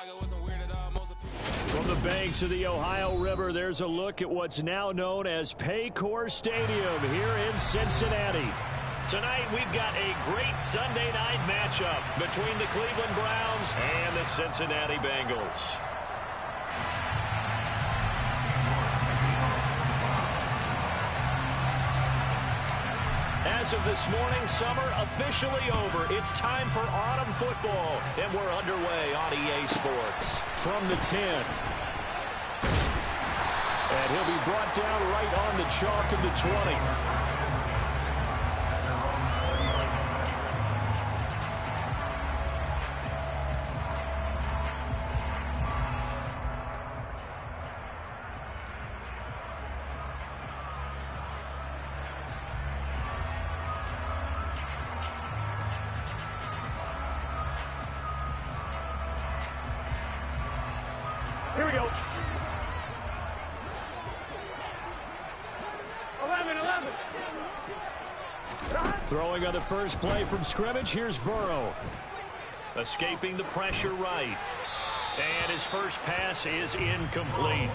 like it wasn't weird at all. Most of people. From the banks of the Ohio River, there's a look at what's now known as Paycor Stadium here in Cincinnati. Tonight, we've got a great Sunday night matchup between the Cleveland Browns and the Cincinnati Bengals. As of this morning, summer officially over. It's time for autumn football, and we're underway on EA Sports. From the 10. And he'll be brought down right on the chalk of the 20. Here we go. 11. Throwing on the first play from scrimmage, here's Burrow. Escaping the pressure right. And his first pass is incomplete.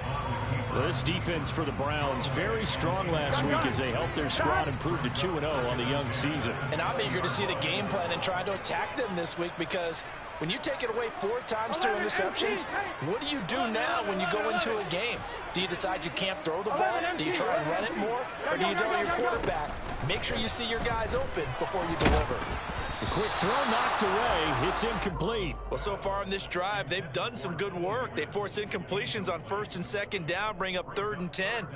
This defense for the Browns, very strong last week as they helped their squad improve to 2-0 on the young season. And I'm eager to see the game plan and try to attack them this week, because when you take it away 4 times through interceptions, what do you do now when you go into a game? Do you decide you can't throw the ball? Do you try and run it more? Or do you tell your quarterback, make sure you see your guys open before you deliver? A quick throw knocked away. It's incomplete. Well, so far in this drive, they've done some good work. They force incompletions on 1st and 2nd down, bring up 3rd and 10.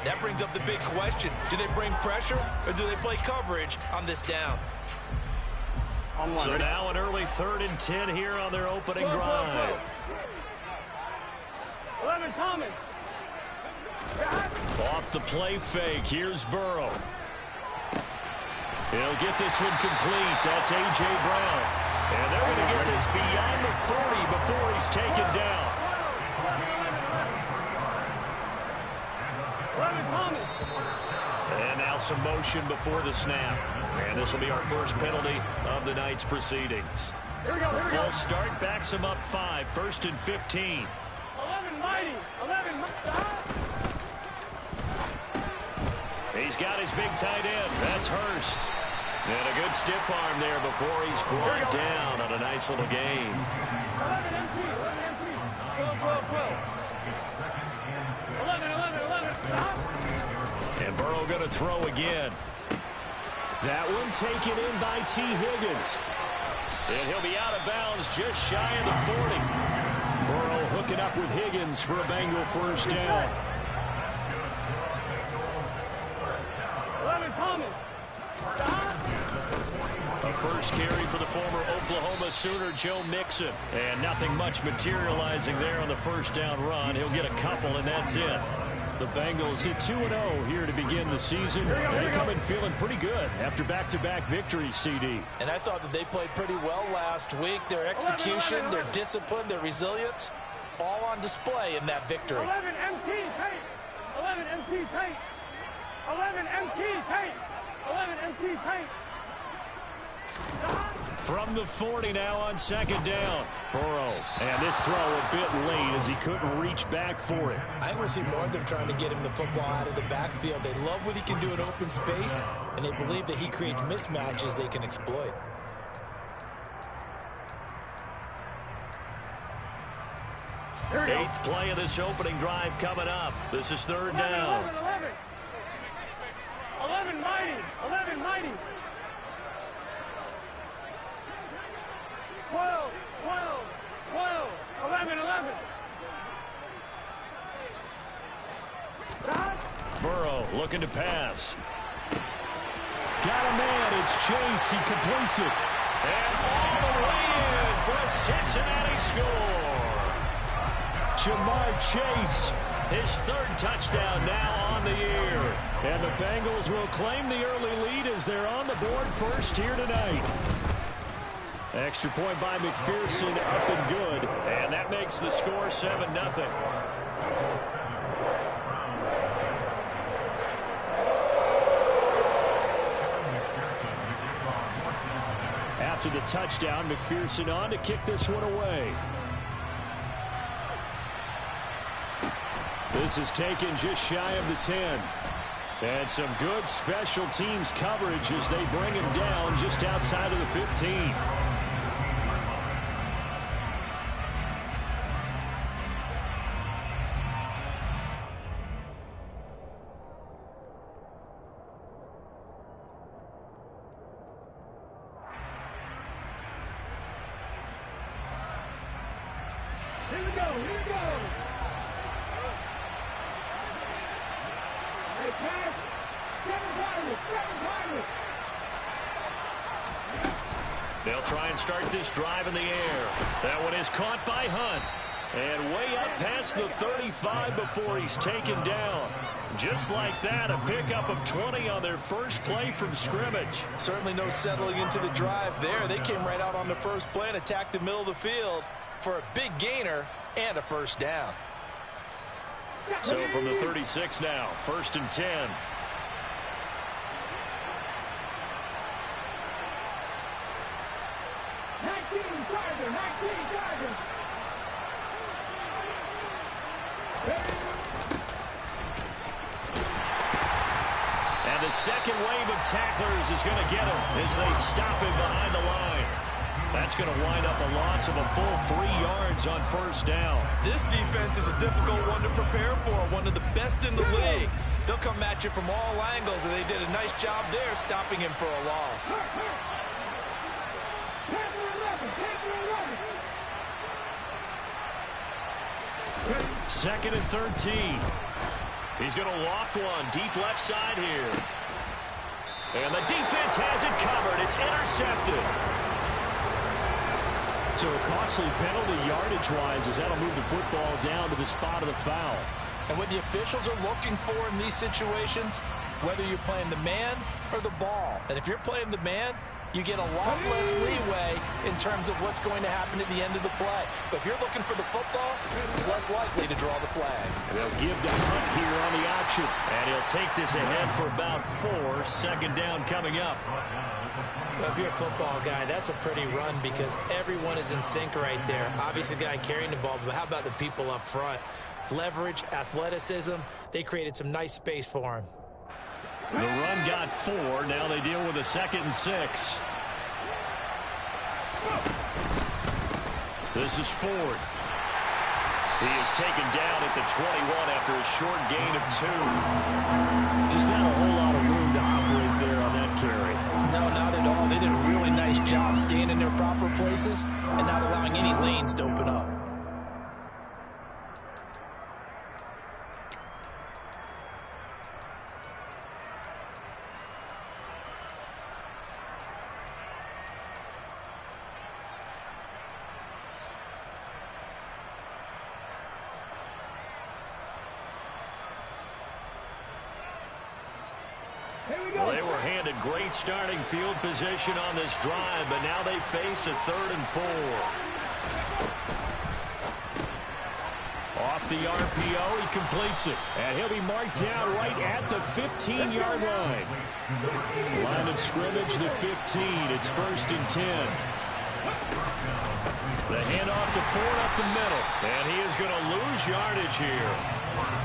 That brings up the big question. Do they bring pressure or do they play coverage on this down? So now an early 3rd and 10 here on their opening drive. 11 Thomas. Off the play fake, here's Burrow. He'll get this one complete. That's A.J. Brown. And they're going to get this beyond the 40 before he's taken down. 11 Thomas. And now some motion before the snap. And this will be our first penalty of the night's proceedings. Here we go. The false start backs him up 5, 1st and 15. 11 Mighty. 11 He's got his big tight end. That's Hurst. And a good stiff arm there before he's brought down on a nice little game. 11 MP. 11. And Burrow going to throw again. That one taken in by T. Higgins. And he'll be out of bounds just shy of the 40. Burrow hooking up with Higgins for a Bengal first down. 11 Thomas. A first carry for the former Oklahoma Sooner, Joe Mixon. And nothing much materializing there on the first down run. He'll get a couple, and that's it. The Bengals at 2-0 here to begin the season. They come in feeling pretty good after back-to-back victories, CD. And I thought that they played pretty well last week. Their execution, their discipline, their resilience, all on display in that victory. 11 MT Tate. 11 MT Tate. 11 MT Tate. 11 MT Tate. From the 40 now on 2nd down. Burrow. And this throw a bit late as he couldn't reach back for it. I think we'll see more of them trying to get him the football out of the backfield. They love what he can do in open space, and they believe that he creates mismatches they can exploit. Eighth play of this opening drive coming up. This is 3rd down. 11 Mighty. 11 Mighty. 12. 11. Burrow looking to pass. Got a man. It's Chase. He completes it. And all the way in for a Cincinnati score. Jamar Chase, his 3rd touchdown now on the year. And the Bengals will claim the early lead as they're on the board first here tonight. Extra point by McPherson, up and good. And that makes the score 7-0. After the touchdown, McPherson on to kick this one away. This is taken just shy of the 10. And some good special teams coverage as they bring him down just outside of the 15. Here we go. Hey, pass. Seven targets. They'll try and start this drive in the air. That one is caught by Hunt. And way up past the 35 before he's taken down. Just like that, a pickup of 20 on their first play from scrimmage. Certainly no settling into the drive there. They came right out on the first play and attacked the middle of the field for a big gainer and a first down. So from the 36 now, 1st and 10. And the second wave of tacklers is going to get him as they stop him behind the line. That's going to wind up a loss of a full 3 yards on first down. This defense is a difficult one to prepare for, one of the best in the league. They'll come at you from all angles, and they did a nice job there stopping him for a loss. Second and 13. He's going to loft one deep left side here. And the defense has it covered. It's intercepted. So a costly penalty yardage-wise as that'll move the football down to the spot of the foul. And what the officials are looking for in these situations, whether you're playing the man or the ball. And if you're playing the man, you get a lot less leeway in terms of what's going to happen at the end of the play. But if you're looking for the football, it's less likely to draw the flag. They'll give to Hunt here on the option. And he'll take this ahead for about 4. Second down coming up. Well, if you're a football guy, that's a pretty run because everyone is in sync right there. Obviously, the guy carrying the ball, but how about the people up front? Leverage, athleticism, they created some nice space for him. The run got 4. Now they deal with a 2nd and 6. This is Ford. He is taken down at the 21 after a short gain of 2. Just not a whole lot of room to operate there on that carry. No, not at all. They did a really nice job staying in their proper places and not allowing any lanes to open up. Well, they were handed great starting field position on this drive, but now they face a 3rd and 4. Off the RPO, he completes it. And he'll be marked down right at the 15-yard line. Line of scrimmage, the 15. It's 1st and 10. The handoff to Ford up the middle. And he is going to lose yardage here.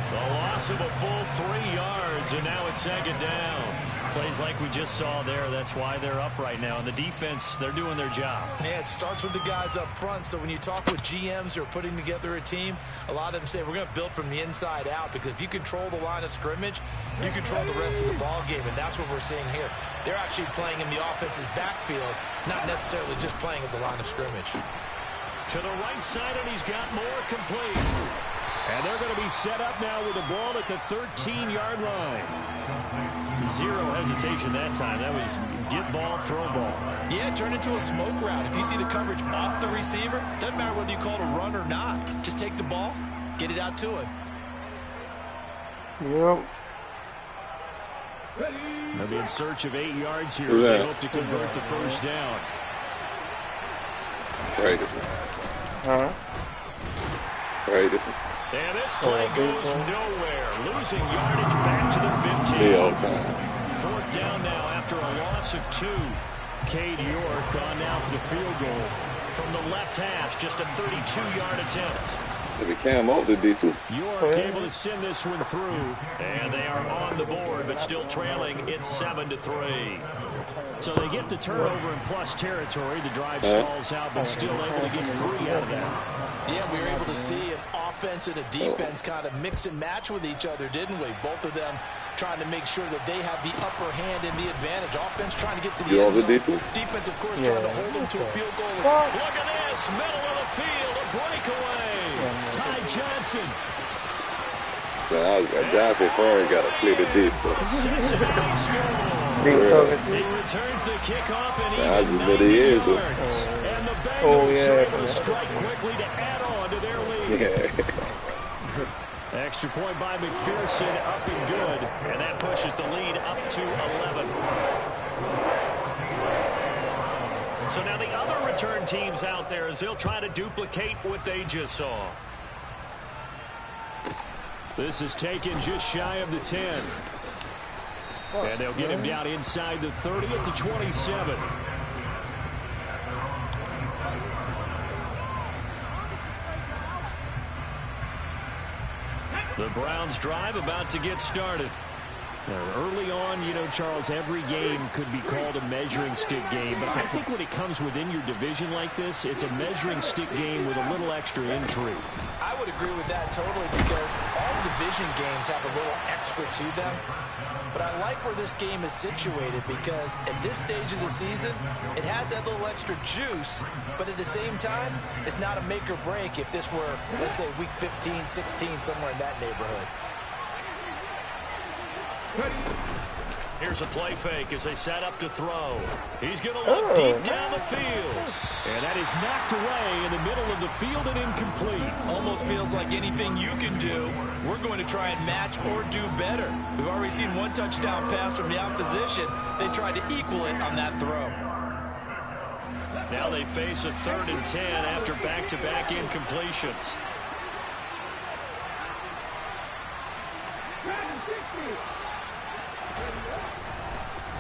The loss of a full 3 yards, and now it's 2nd down. Plays like we just saw there. That's why they're up right now. And the defense, they're doing their job. Yeah, it starts with the guys up front. So when you talk with GMs who are putting together a team, a lot of them say we're going to build from the inside out because if you control the line of scrimmage, you control the rest of the ball game, and that's what we're seeing here. They're actually playing in the offense's backfield, not necessarily just playing at the line of scrimmage. To the right side, and he's got more complete. And they're going to be set up now with the ball at the 13-yard line. 0 hesitation that time. That was get ball, throw ball. Yeah, turn into a smoke route. If you see the coverage off the receiver, doesn't matter whether you call it a run or not. Just take the ball, get it out to him. Yep. They'll be in search of 8 yards here as they hope to convert the first down. Ferguson. Ferguson. And this play goes nowhere. Losing yardage back to the 15. Yeah, all time. 4th down now after a loss of 2. Cade York on now for the field goal from the left hash. Just a 32-yard attempt. Maybe Cam off the D2. York able to send this one through, and they are on the board, but still trailing. It's 7-3. So they get the turnover in plus territory. The drive stalls out, but still able to get 3 out of that. Yeah, we were able to see an offense and a defense kind of mix and match with each other, didn't we? Both of them trying to make sure that they have the upper hand and the advantage. Offense trying to get to the end zone. Defense, of course, trying to hold them to a field goal. Look at this, middle of the field, a breakaway. Ty Johnson. Johnson Fern got to play the D. So. Cincinnati scores. He returns the kickoff and even 90 yards. And the Bengals are able to strike quickly to add on to their lead. Extra point by McPherson, up and good. And that pushes the lead up to 11. So now the other return teams out there as they'll try to duplicate what they just saw. This is taken just shy of the 10. And they'll get him down inside the 30 at the 27. The Browns drive about to get started. Now, early on, you know, Charles, every game could be called a measuring stick game. But I think when it comes within your division like this, it's a measuring stick game with a little extra intrigue. I would agree with that totally because all division games have a little extra to them. But I like where this game is situated because at this stage of the season, it has that little extra juice. But at the same time, it's not a make or break if this were, let's say, week 15, 16, somewhere in that neighborhood. Here's a play fake as they set up to throw. He's going to look deep down the field. And that is knocked away in the middle of the field and incomplete. Almost feels like anything you can do, we're going to try and match or do better. We've already seen one touchdown pass from the opposition. They tried to equal it on that throw. Now they face a 3rd and 10 after back-to-back incompletions.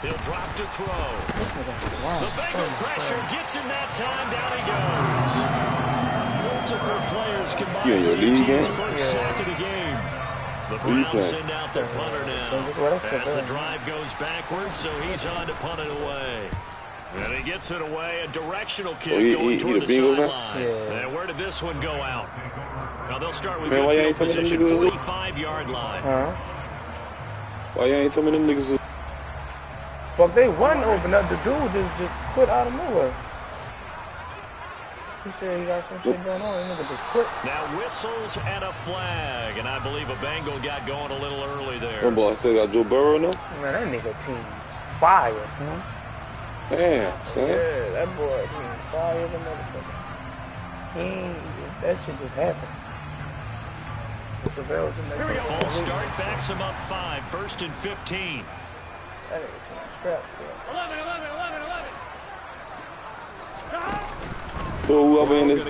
He'll drop to throw. The Bengal pressure gets him that time. Down he goes. Multiple players combined for the team's first sack of the game. The Browns send out their punter now. As the drive goes backwards, so he's on to punt it away. And he gets it away. A directional kick going toward the sideline. And where did this one go out? Now they'll start with good field position, 45-yard line. Why you ain't telling them niggas? Fuck, they wasn't open up. The dude just quit out of nowhere. He said he got some shit going on. He nigga just quit. Now whistles and a flag. And I believe a Bengal got going a little early there. One boy said got Joe Burrow now? Man, that nigga team fire, son. Damn, son. Yeah, that boy team fire as a motherfucker. He ain't, that shit just happened. A false start backs him up 5. 1st and 15. That nigga team strapped for 11. Throw whoever in this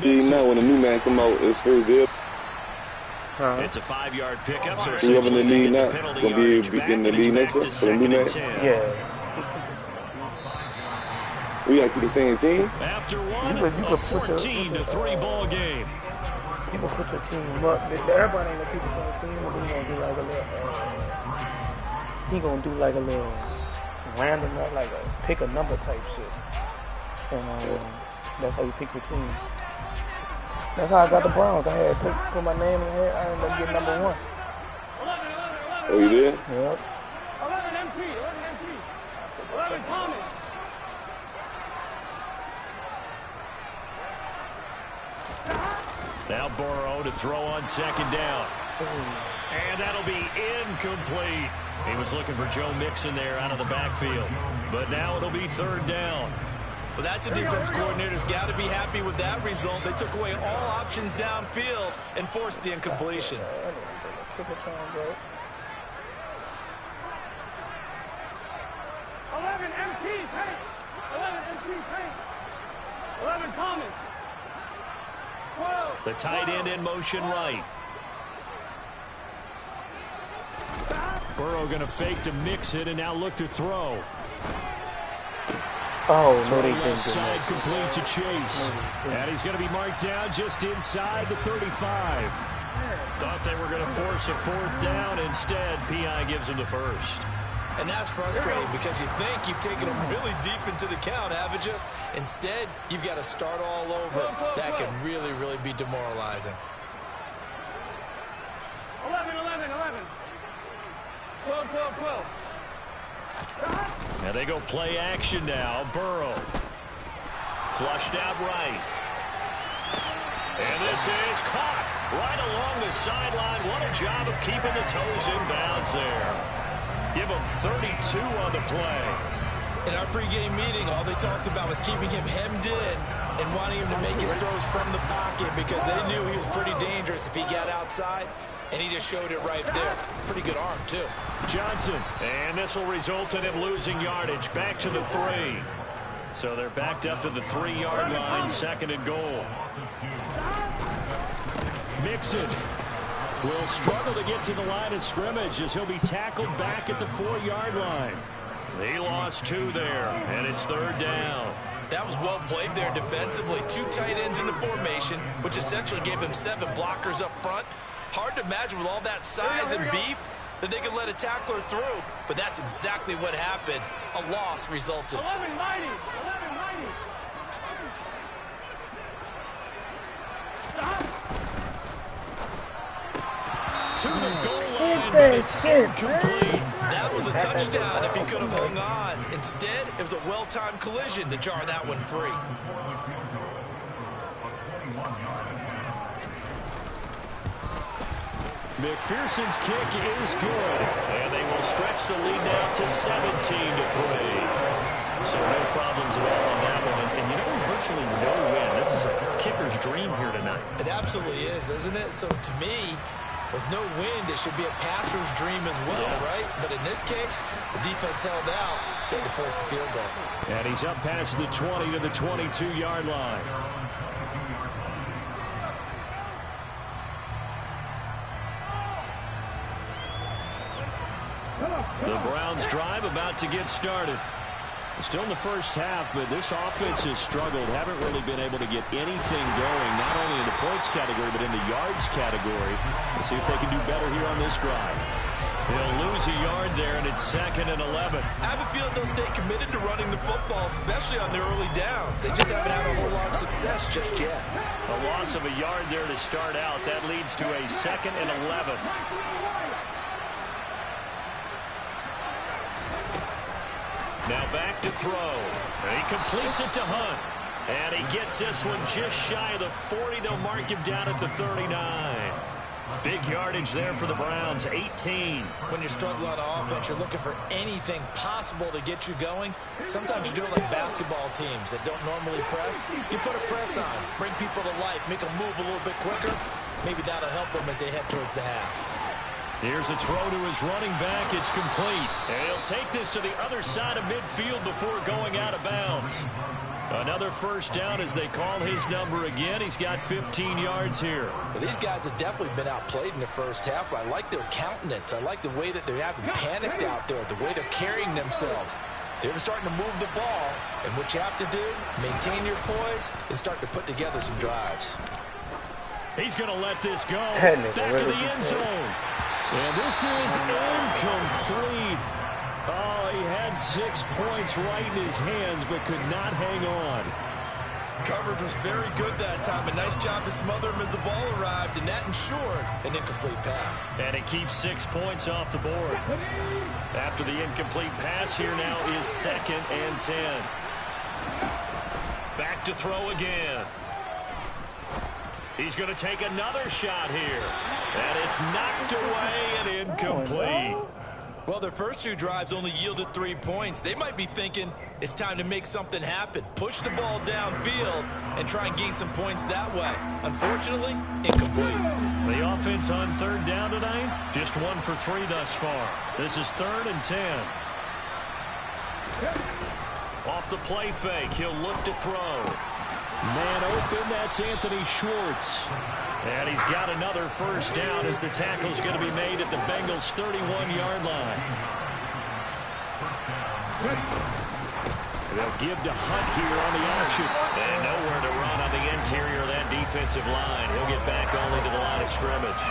league now when the new man come out, his first deal. It's a 5-yard pickup, so whoever in the league now gonna be getting the league next year for the new man. Yeah. We got to the same team. After one, a 14-3 ball game. You can put your team up. Everybody ain't gonna keep the same team, but he gonna do like a little random, like a pick a number type shit. And that's how you pick your team. That's how I got the Browns. I had put my name in there. I ended up getting number 1. Oh, you did? Yep. 11 MT. 11 Thomas. Now Burrow to throw on 2nd down. And that'll be incomplete. He was looking for Joe Mixon there out of the backfield. But now it'll be 3rd down. Well, that's a defense coordinator's got to be happy with that result. They took away all options downfield and forced the incompletion. 11 MT Tate. 11 Thomas. 12. The tight end in motion right. Burrow going to fake to mix it and now look to throw. Oh, no, they Left didn't. side complete to Chase. And he's going to be marked down just inside the 35. Thought they were going to force a 4th down. Instead, P.I. gives him the first. And that's frustrating because you think you've taken them really deep into the count, haven't you? Instead, you've got to start all over. That can really, really be demoralizing. 11, 11, 11. 12, 12, 12. Now they go play action now. Burrow. Flushed out right. And this is caught right along the sideline. What a job of keeping the toes in bounds there. Give him 32 on the play. In our pregame meeting, all they talked about was keeping him hemmed in and wanting him to make his throws from the pocket because they knew he was pretty dangerous if he got outside, and he just showed it right there. Pretty good arm, too. Johnson, and this will result in him losing yardage. Back to the 3. So they're backed up to the 3-yard line, 2nd and goal. Mixon will struggle to get to the line of scrimmage as he'll be tackled back at the 4-yard line. He lost 2 there, and it's 3rd down. That was well played there defensively. 2 tight ends in the formation, which essentially gave him 7 blockers up front. Hard to imagine with all that size and beef that they could let a tackler through, but that's exactly what happened. A loss resulted. 11, 90. 11, 90. Stop. To the goal line, but it's incomplete. That was a touchdown if he could have hung on. Instead, it was a well-timed collision to jar that one free. McPherson's kick is good, and they will stretch the lead now to 17-3. So no problems at all on that one. And you know, virtually no win. This is a kicker's dream here tonight. It absolutely is, isn't it? So to me, with no wind, it should be a passer's dream as well, right? But in this case, the defense held out, they had to force the field goal. And he's up past the 20 to the 22-yard line. The Browns drive about to get started. Still in the first half, but this offense has struggled. Haven't really been able to get anything going, not only in the points category, but in the yards category. We'll see if they can do better here on this drive. They'll lose a yard there, and it's 2nd and 11. I have a feeling they'll stay committed to running the football, especially on their early downs. They just haven't had a whole lot of success just yet. A loss of a yard there to start out. That leads to a 2nd and 11. Now back to throw. And he completes it to Hunt. And he gets this one just shy of the 40. They'll mark him down at the 39. Big yardage there for the Browns, 18. When you're struggling on offense, you're looking for anything possible to get you going. Sometimes you do it like basketball teams that don't normally press. You put a press on, bring people to life, make them move a little bit quicker. Maybe that'll help them as they head towards the half. Here's a throw to his running back. It's complete. And he'll take this to the other side of midfield before going out of bounds. Another first down as they call his number again. He's got 15 yards here. Well, these guys have definitely been outplayed in the first half. I like their countenance. I like the way that they haven't panicked out there, the way they're carrying themselves. They're starting to move the ball. And what you have to do, maintain your poise and start to put together some drives. He's going to let this go. Back in the end zone. And this is incomplete. Oh, he had 6 points right in his hands, but could not hang on. Coverage was very good that time. A nice job to smother him as the ball arrived, and that ensured an incomplete pass. And it keeps 6 points off the board. After the incomplete pass, here now is 2nd and 10. Back to throw again. He's going to take another shot here. And it's knocked away and incomplete. Well, their first 2 drives only yielded 3 points. They might be thinking it's time to make something happen. Push the ball downfield and try and gain some points that way. Unfortunately, incomplete. The offense on 3rd down tonight, just 1 for 3 thus far. This is 3rd and 10. Off the play fake, he'll look to throw. Man open, that's Anthony Schwartz. And he's got another first down as the tackle's going to be made at the Bengals' 31-yard line. They'll give to Hunt here on the option. And nowhere to run on the interior of that defensive line. He'll get back only to the line of scrimmage.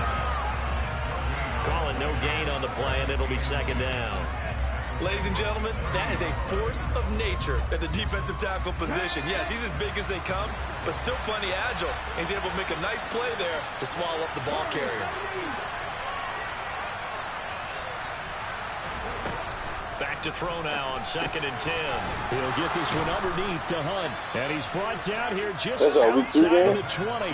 Calling no gain on the play, and it'll be second down. Ladies and gentlemen, that is a force of nature at the defensive tackle position. Yes, he's as big as they come, but still plenty agile. He's able to make a nice play there to swallow up the ball carrier. Back to throw now on 2nd and 10. He'll get this one underneath to Hunt. And he's brought down here just outside of the 20.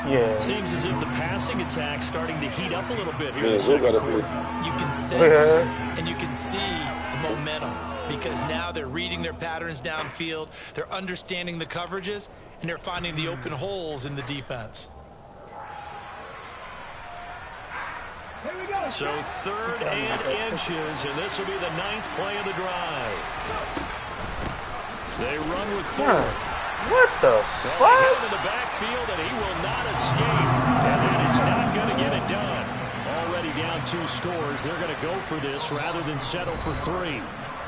Yeah. Seems as if the passing attack's starting to heat up a little bit here in the second quarter. You can sense and you can see the momentum because now they're reading their patterns downfield, they're understanding the coverages, and they're finding the open holes in the defense. So 3rd and inches, and this will be the 9th play of the drive. They run with 4. What the fuck? In the backfield, and he will not escape. And that is not going to get it done. Already down 2 scores. They're going to go for this rather than settle for 3.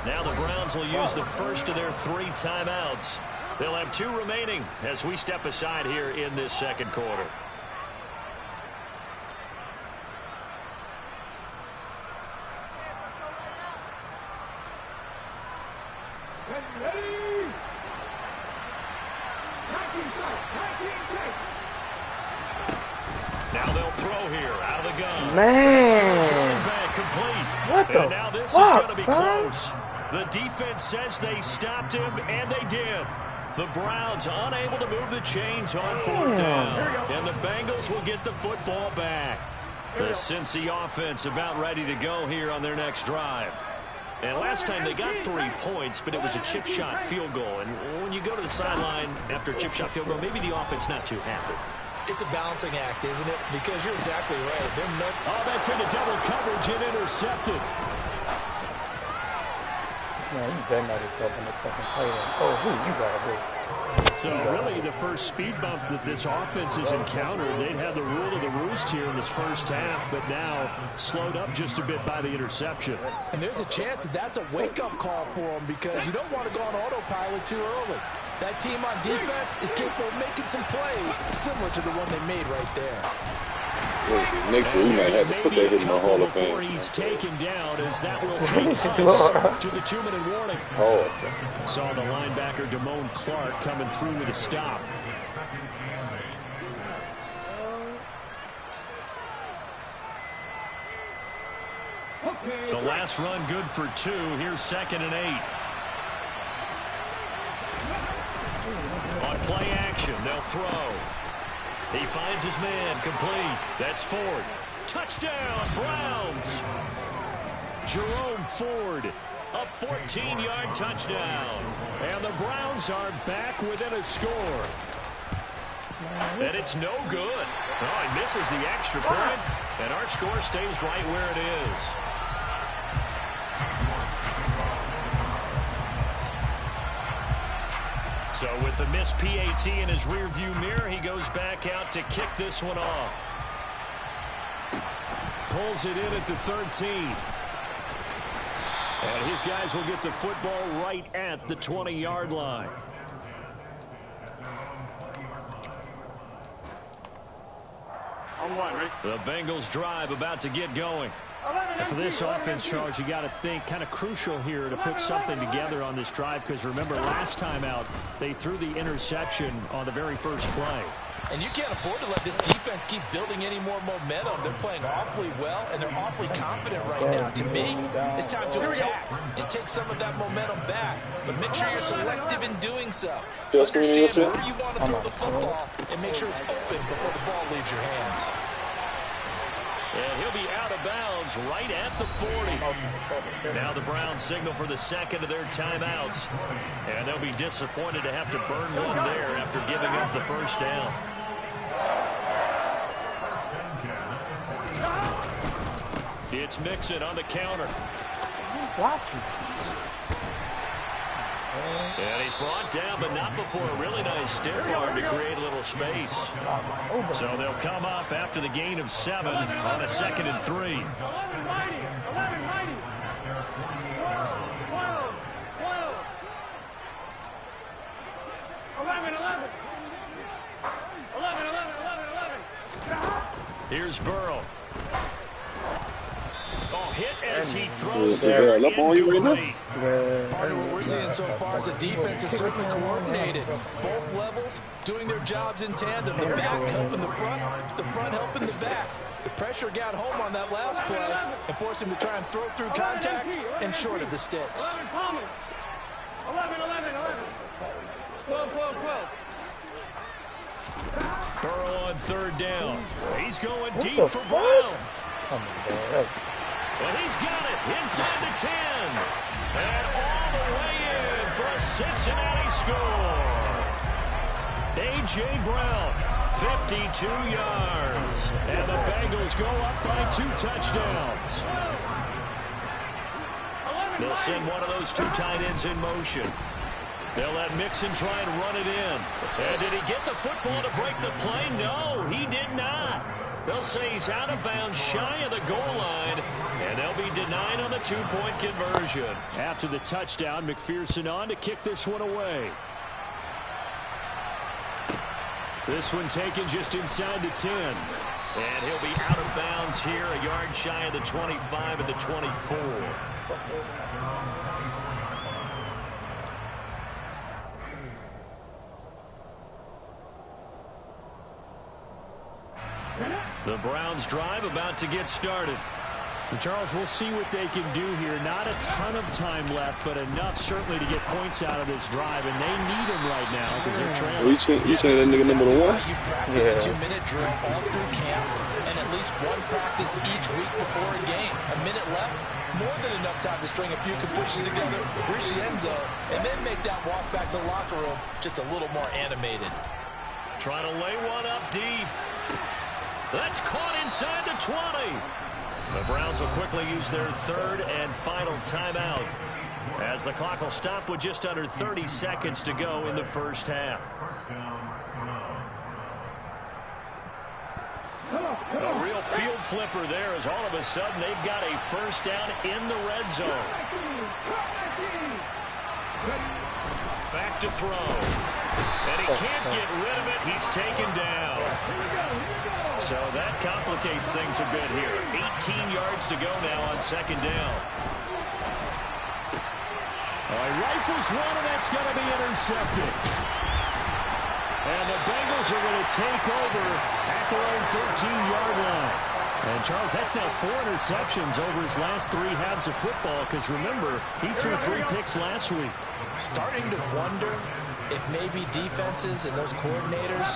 Now the Browns will use the first of their 3 timeouts. They'll have 2 remaining as we step aside here in this second quarter. Now they'll throw here out of the gun. Man. What the and now this fuck, is going to be close. The defense says they stopped him, and they did. The Browns unable to move the chains on 4th down. And the Bengals will get the football back. The Cincy offense about ready to go here on their next drive. And last time they got 3 points, but it was a chip shot field goal. And when you go to the sideline after a chip shot field goal, maybe the offense not too happy. It's a balancing act, isn't it? Because you're exactly right. Oh, that's into double coverage and intercepted. Man, you better not just in the fucking play. Oh, who you gotta be? So really the first speed bump that this offense has encountered, they'd had the rule of the roost here in this first half, but now slowed up just a bit by the interception. And there's a chance that that's a wake-up call for them because you don't want to go on autopilot too early. That team on defense is capable of making some plays similar to the one they made right there. Listen, next year we might have to put that in my Hall of Fame. He's taken down as that will take us to the 2-minute warning. Awesome. Saw the linebacker Damone Clark coming through with a stop. The last run good for 2. Here's 2nd and 8. On play action, they'll throw. He finds his man, complete. That's Ford. Touchdown, Browns. Jerome Ford, a 14-yard touchdown. And the Browns are back within a score. And it's no good. Oh, he misses the extra point, and our score stays right where it is. So with the missed PAT in his rearview mirror, he goes back out to kick this one off. Pulls it in at the 13. And his guys will get the football right at the 20-yard line. The Bengals drive about to get going. For this offense, Charles, you got to think kind of crucial here to put something together on this drive because remember last time out they threw the interception on the very first play. And you can't afford to let this defense keep building any more momentum. They're playing awfully well, and they're awfully confident right now. To me, it's time to attack and take some of that momentum back. But make sure you're selective in doing so. Understand where you want to throw the football and make sure it's open before the ball leaves your hands. And he'll be out of bounds right at the 40. Now the Browns signal for the second of their timeouts. And they'll be disappointed to have to burn one there after giving up the first down. It's Mixon on the counter. And he's brought down, but not before a really nice stiff arm to create a little space. So they'll come up after the gain of 7 on a 2nd and 3. 11, 11. 11, 11, 11, 11. Here's Burrow. Oh, hit as he throws Yeah, there. up on you right now. Part of what we're seeing so far is the defense is certainly coordinated. Both levels doing their jobs in tandem. The back helping the front helping the back. The pressure got home on that last play and forced him to try and throw through contact and short of the sticks. 11, Thomas. 11, 11, 11. 12, 12, 12. Burrow on third down. He's going deep for Brown. And he's got it inside the 10. And all the way in for a Cincinnati score. A.J. Brown, 52 yards. And the Bengals go up by 2 touchdowns. They'll send one of those 2 tight ends in motion. They'll let Mixon try and run it in. And did he get the football to break the play? No, he did not. They'll say he's out of bounds shy of the goal line, and they'll be denied on the 2-point conversion. After the touchdown, McPherson on to kick this one away. This one taken just inside the 10. And he'll be out of bounds here, a yard shy of the 25 and the 24. The Browns drive about to get started. And Charles, we'll see what they can do here. Not a ton of time left, but enough certainly to get points out of this drive, and they need them right now because they're trailing. You change that nigga number 1? You practice a 2-minute drill all through camp and at least one practice each week before a game. A minute left, more than enough time to string a few completions together, reach the end zone, and then make that walk back to the locker room just a little more animated. Trying to lay one up deep. That's caught inside the 20. The Browns will quickly use their 3rd and final timeout as the clock will stop with just under 30 seconds to go in the first half. A real field flipper there as all of a sudden they've got a first down in the red zone. Back to throw. And he can't get rid of it. He's taken down. So that complicates things a bit here. 18 yards to go now on 2nd down. Rifles one, and that's going to be intercepted. And the Bengals are going to take over at their own 13-yard line. And, Charles, that's now 4 interceptions over his last 3 halves of football because, remember, he threw 3 picks last week. Starting to wonder if maybe defenses and those coordinators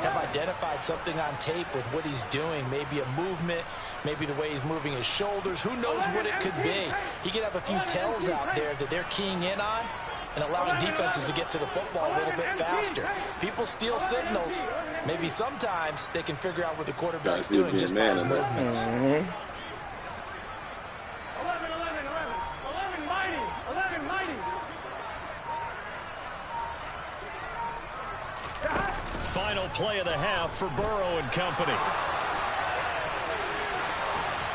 have identified something on tape with what he's doing, maybe a movement, maybe the way he's moving his shoulders. Who knows what it could be? He could have a few tells out there that they're keying in on and allowing defenses to get to the football a little bit faster. People steal signals. Maybe sometimes they can figure out what the quarterback's doing just by his movements. 11, 11, 11. 11 mighty. 11 mighty. Final play of the half for Burrow and company.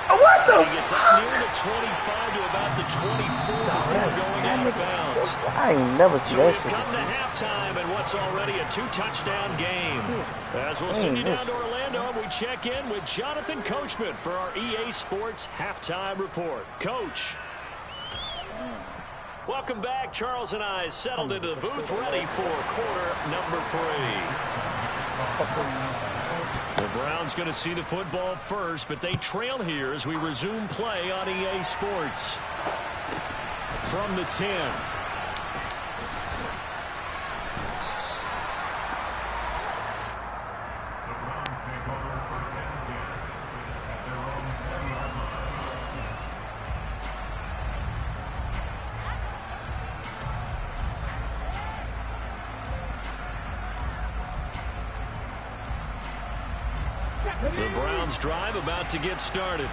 What the? He gets up near the 25 to about the 24 before going out of bounds. I ain't never seen So that we've shit. come to halftime in what's already a 2-touchdown game. As we'll send you down to Orlando, we check in with Jonathan Coachman for our EA Sports Halftime Report. Coach. Welcome back. Charles and I settled into the booth ready for quarter number 3. The Browns going to see the football first, but they trail here as we resume play on EA Sports. From the 10. The Browns drive about to get started.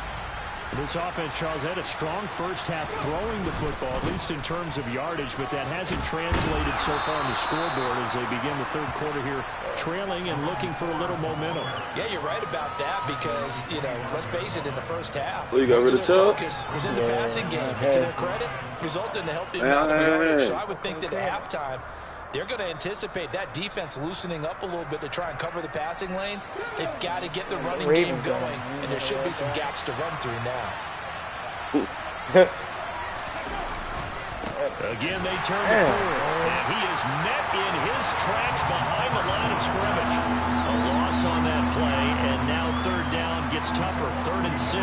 This offense, Charles, had a strong first half throwing the football, at least in terms of yardage, but that hasn't translated so far on the scoreboard as they begin the 3rd quarter here, trailing and looking for a little momentum. Yeah, you're right about that because, you know, let's face it, in the first half, Well, you got rid of Chubb? focus was in the passing game. And to their credit, resulted in a healthy amount of yardage. So I would think that at halftime, They're going to anticipate that defense loosening up a little bit to try and cover the passing lanes. They've got to get the running game going, and there should be some gaps to run through now. Again, they turn to third, and he is met in his tracks behind the line of scrimmage. A loss on that play, and now third down gets tougher, 3rd and 6.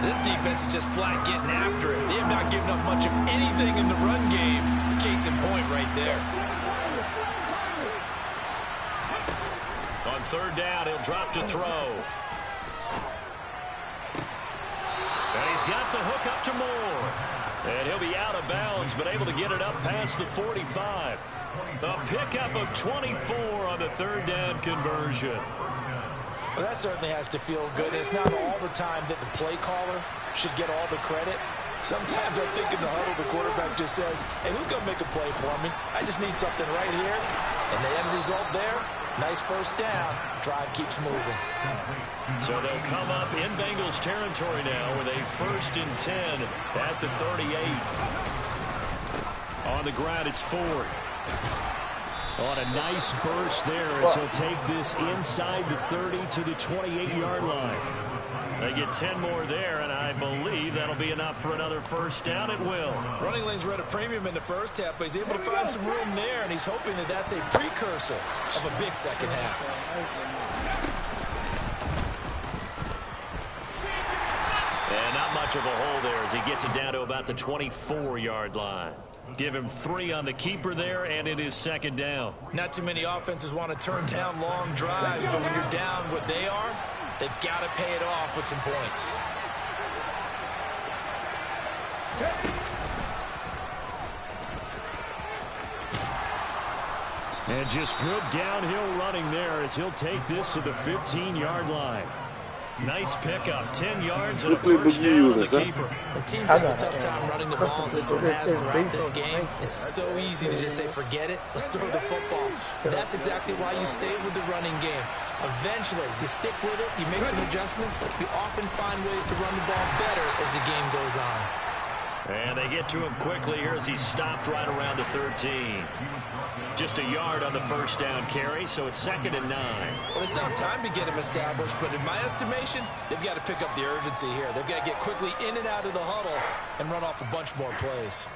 This defense is just flat getting after it. They have not given up much of anything in the run game. Case in point right there. On third down, he'll drop to throw. And he's got the hook up to Moore. And he'll be out of bounds, but able to get it up past the 45. A pickup of 24 on the third down conversion. Well, that certainly has to feel good. It's not all the time that the play caller should get all the credit. Sometimes I think in the huddle, the quarterback just says, hey, who's going to make a play for me? I just need something right here. And the end result there, nice first down. Drive keeps moving. So they'll come up in Bengals territory now with a 1st and 10 at the 38. On the ground, it's Ford. On a nice burst there as he'll take this inside the 30 to the 28-yard line. They get 10 more there, and I believe that'll be enough for another first down. It will. Running lanes were at a premium in the first half, but he's able to find some room there, and he's hoping that that's a precursor of a big second half. And not much of a hole there as he gets it down to about the 24-yard line. Give him 3 on the keeper there, and it is 2nd down. Not too many offenses want to turn down long drives, but when you're down what they are, they've got to pay it off with some points. And just good downhill running there as he'll take this to the 15-yard line. Nice pickup, 10 yards and a first down on the keeper. When teams have a tough time running the ball as this one has throughout this game, it's so easy to just say, forget it, let's throw the football. But that's exactly why you stay with the running game. Eventually, you stick with it, you make some adjustments, you often find ways to run the ball better as the game goes on. And they get to him quickly here as he stopped right around the 13. Just a yard on the first down carry, so it's 2nd and 9. Well, they still have time to get him established, but in my estimation, they've got to pick up the urgency here. They've got to get quickly in and out of the huddle and run off a bunch more plays.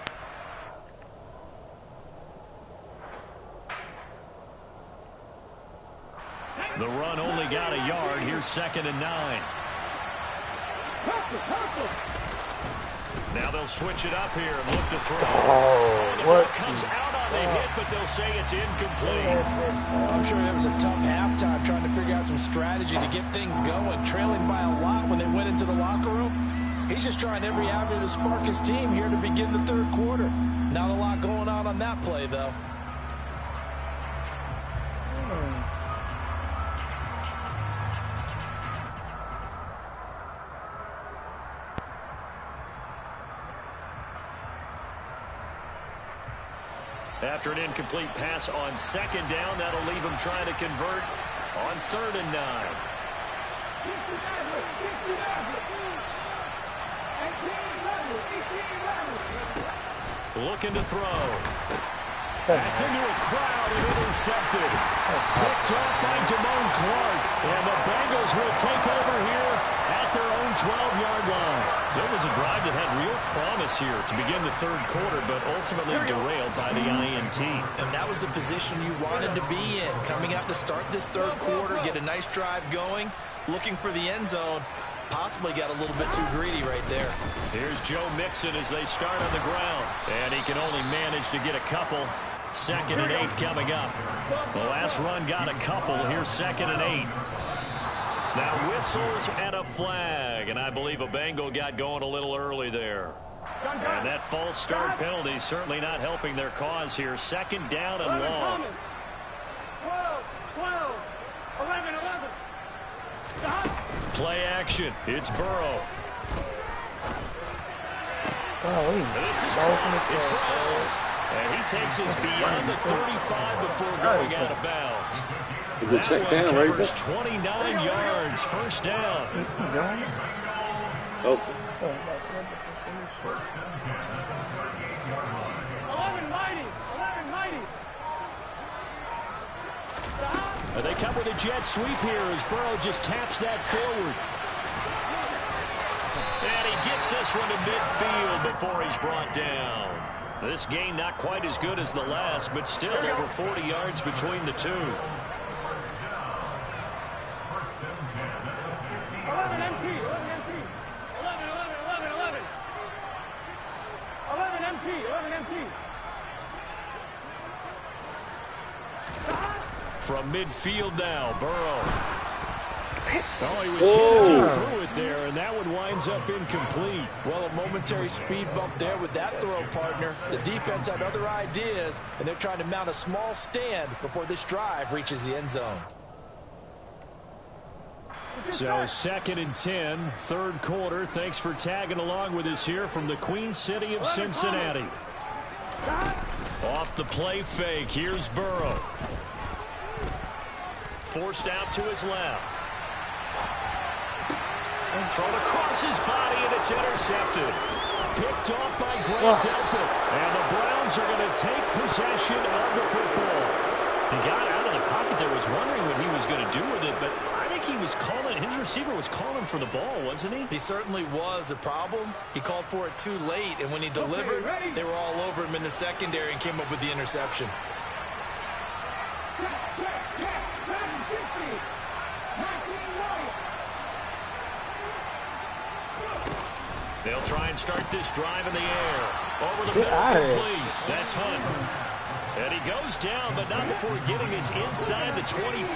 The run only got a yard. Here's 2nd and 9. Now they'll switch it up here and look to throw. Oh, what? Comes out on the hit, but they'll say it's incomplete. I'm sure it was a tough halftime trying to figure out some strategy to get things going. Trailing by a lot when they went into the locker room. He's just trying every avenue to spark his team here to begin the third quarter. Not a lot going on that play, though. After an incomplete pass on 2nd down, that'll leave him trying to convert on 3rd and 9. Looking to throw. That's into a crowd and intercepted. Picked off by Damone Clark. And the Bengals will take over here at their own 12-yard line. So it was a drive that had real promise here to begin the third quarter, but ultimately derailed by the INT. And that was the position you wanted to be in. Coming out to start this third quarter, get a nice drive going, looking for the end zone. Possibly got a little bit too greedy right there. Here's Joe Mixon as they start on the ground. And he can only manage to get a couple. 2nd and 8 coming up. The last run got a couple. Here's 2nd and 8. Now whistles and a flag. And I believe a Bengal got going a little early there. And that false start penalty certainly not helping their cause here. 2nd down and long. 12, 11. Play action. It's Burrow. This is caught. It's Burrow. And he takes us beyond the 35 before going out of bounds. Good check down right there. 29 yards. First down. Okay. 11 mighty. They come with a jet sweep here as Burrow just taps that forward. And he gets this one to midfield before he's brought down. This gain not quite as good as the last, but still over 40 yards between the two. 11 MT, 11 MT. 11, 11, 11, 11. 11 MT, 11 MT. From midfield now, Burrow. Oh, he was hit as he threw it there, and that one winds up incomplete. Well, a momentary speed bump there with that throw, partner. The defense had other ideas, and they're trying to mount a small stand before this drive reaches the end zone. So 2nd and 10, third quarter. Thanks for tagging along with us here from the Queen City of Cincinnati. Off the play fake, here's Burrow. Forced out to his left. Thrown across his body, and it's intercepted. Picked off by Grant Delpit. And the Browns are going to take possession of the football. He got out of the pocket there, was wondering what he was going to do with it, but I think he was calling, his receiver was calling for the ball, wasn't he? He certainly was. The problem, he called for it too late, and when he delivered, they were all over him in the secondary and came up with the interception. They'll try and start this drive in the air. Over the middle, complete. That's Hunt. And he goes down, but not before getting us inside the 25.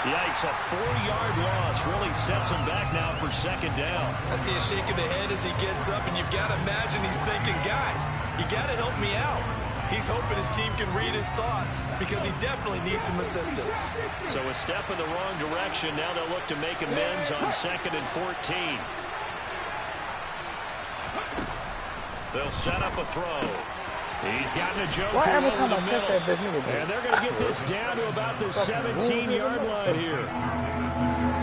Yikes, a 4-yard loss really sets him back now for 2nd down. I see a shake of the head as he gets up, and you've got to imagine he's thinking, guys, you got to help me out. He's hoping his team can read his thoughts because he definitely needs some assistance. So a step in the wrong direction. Now they'll look to make amends on 2nd and 14. They'll set up a throw. He's gotten a joker over the middle. And they're going to get this down to about the 17-yard line here.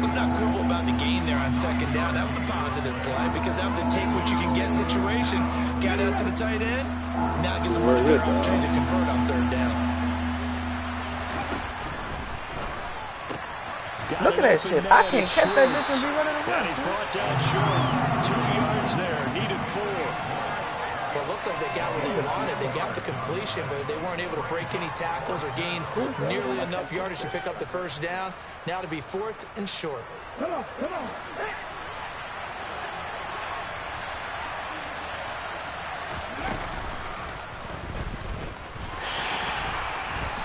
What's not cool about the gain there on 2nd down? That was a positive play because that was a take-what-you-can-get situation. Got out to the tight end. Now it gives a much better opportunity to convert on 3rd down. Look at that shit. I can't catch that bitch and be running around. And he's brought down short. 2 yards there. Needed 4. Well, it looks like they got what they wanted. They got the completion, but they weren't able to break any tackles or gain nearly enough yardage to pick up the 1st down. Now to be 4th and short. Come on, come on.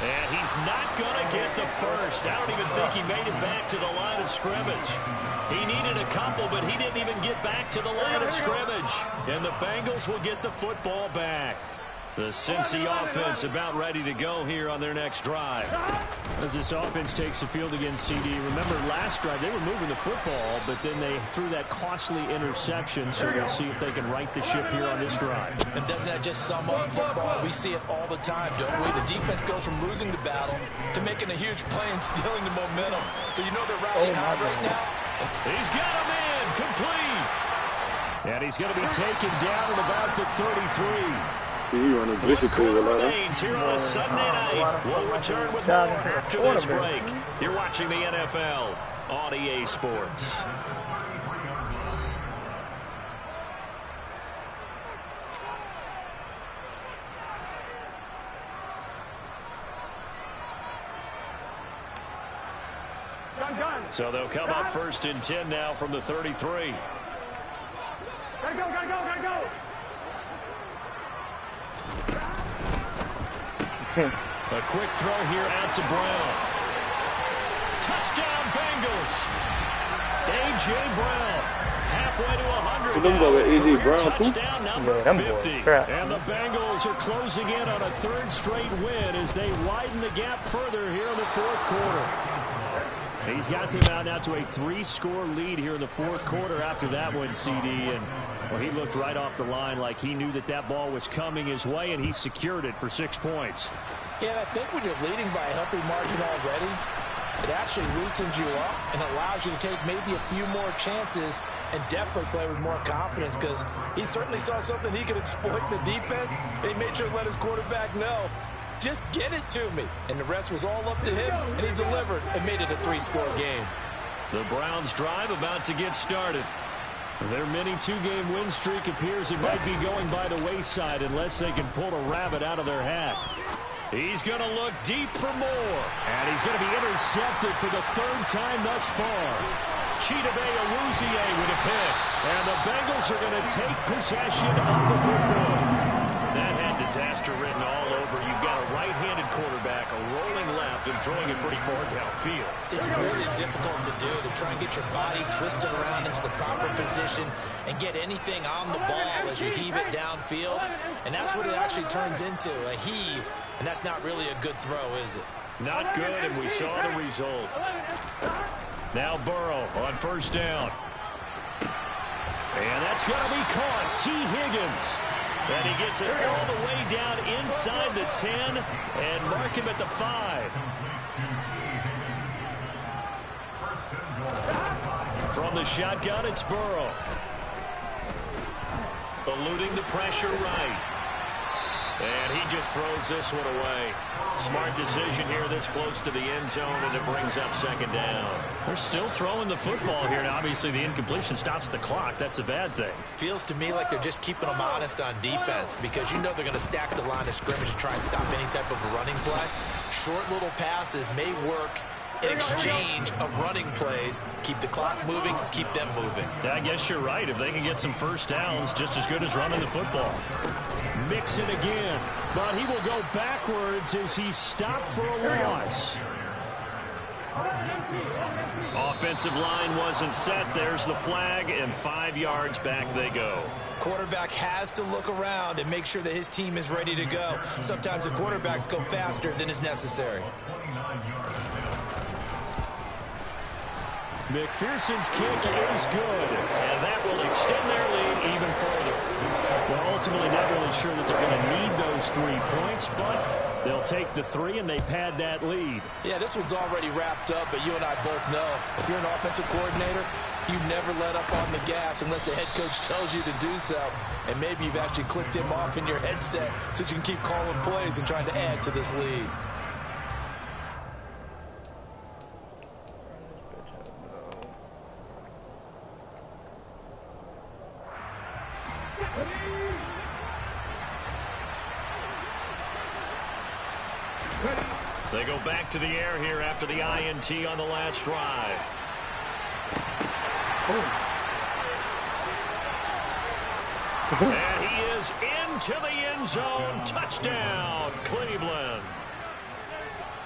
And he's not going to get the 1st. I don't even think he made it back to the line of scrimmage. He needed a couple, but he didn't even get back to the line of scrimmage. And the Bengals will get the football back. The Cincy offense about ready to go here on their next drive. As this offense takes the field against CD, remember last drive they were moving the football, but then they threw that costly interception, so we'll see if they can right the ship here on this drive. And doesn't that just sum up football? We see it all the time, don't we? The defense goes from losing the battle to making a huge play and stealing the momentum. So you know they're rallying hard right now. He's got a man complete. And he's going to be taken down at about the 33. Remains here on a Sunday night. We'll return with more after this break. You're watching the NFL on EA Sports. So they'll come up 1st and 10 now from the 33. Gotta go, gotta go, gotta go. A quick throw here out to Brown. Touchdown Bengals. A.J. Brown halfway to 100. Touchdown number 50. And the Bengals are closing in on a 3rd straight win as they widen the gap further here in the 4th quarter. He's got them out now to a 3-score lead here in the 4th quarter after that one, CD. And well, he looked right off the line like he knew that that ball was coming his way, and he secured it for 6 points. Yeah, I think when you're leading by a healthy margin already, It actually loosens you up and allows you to take maybe a few more chances and definitely play with more confidence, because he certainly saw something he could exploit in the defense, and he made sure to let his quarterback know, just get it to me. And the rest was all up to him, and he delivered and made it a 3-score game. The Browns drive about to get started. Their mini 2-game win streak appears it might be going by the wayside unless they can pull a rabbit out of their hat. He's going to look deep for more. And he's going to be intercepted for the 3rd time thus far. Chidobe Awuzie with a pick. And the Bengals are going to take possession of the football. That had disaster written all over. You've got a right-handed quarterback, a rolling left, and throwing it pretty far downfield. It's really difficult to do, to try and get your body twisted around into the proper position and get anything on the ball as you heave it downfield. And that's what it actually turns into, a heave. And that's not really a good throw, is it? Not good, and we saw the result. Now Burrow on 1st down. And that's going to be caught. T. Higgins. And he gets it all the way down inside the 10 and mark him at the 5. From the shotgun, it's Burrow. Eluding the pressure right. And he just throws this one away. Smart decision here this close to the end zone, and it brings up 2nd down. They're still throwing the football here, and obviously the incompletion stops the clock. That's a bad thing. Feels to me like they're just keeping them honest on defense, because you know they're going to stack the line of scrimmage and try and stop any type of running play. Short little passes may work in exchange of running plays. Keep the clock moving, keep them moving. I guess you're right. If they can get some 1st downs, just as good as running the football. Mix it again, but he will go backwards as he's stopped for a loss. Offensive line wasn't set. There's the flag, and 5 yards back they go. Quarterback has to look around and make sure that his team is ready to go. Sometimes the quarterbacks go faster than is necessary. McPherson's kick is good, and that will extend their lead even further. Well, ultimately not really sure that they're going to need those 3 points, but they'll take the 3 and they pad that lead. Yeah, this one's already wrapped up, but you and I both know if you're an offensive coordinator, you never let up on the gas unless the head coach tells you to do so. And maybe you've actually clicked him off in your headset so you can keep calling plays and trying to add to this lead. They go back to the air here after the INT on the last drive. And he is into the end zone. Touchdown, Cleveland.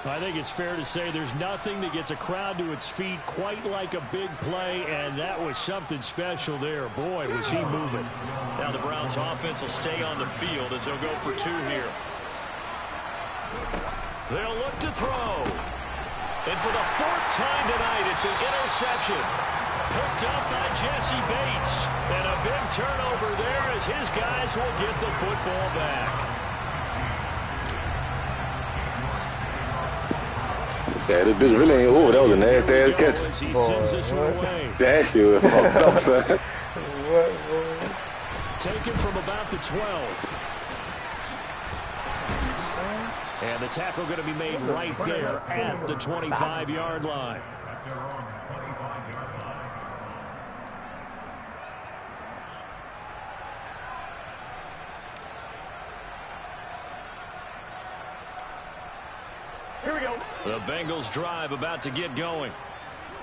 I think it's fair to say there's nothing that gets a crowd to its feet quite like a big play, and that was something special there. Boy, was he moving. Now the Browns offense will stay on the field as they'll go for 2 here. They'll look to throw. And for the 4th time tonight, it's an interception. Picked up by Jesse Bates. And a big turnover there as his guys will get the football back. Yeah, this bitch really ain't over. That was a nasty ass catch. As he sends this one away. That shit was fucked up, son. Taken from about the 12. And the tackle going to be made right there at the 25-yard line. Here we go. The Bengals drive about to get going.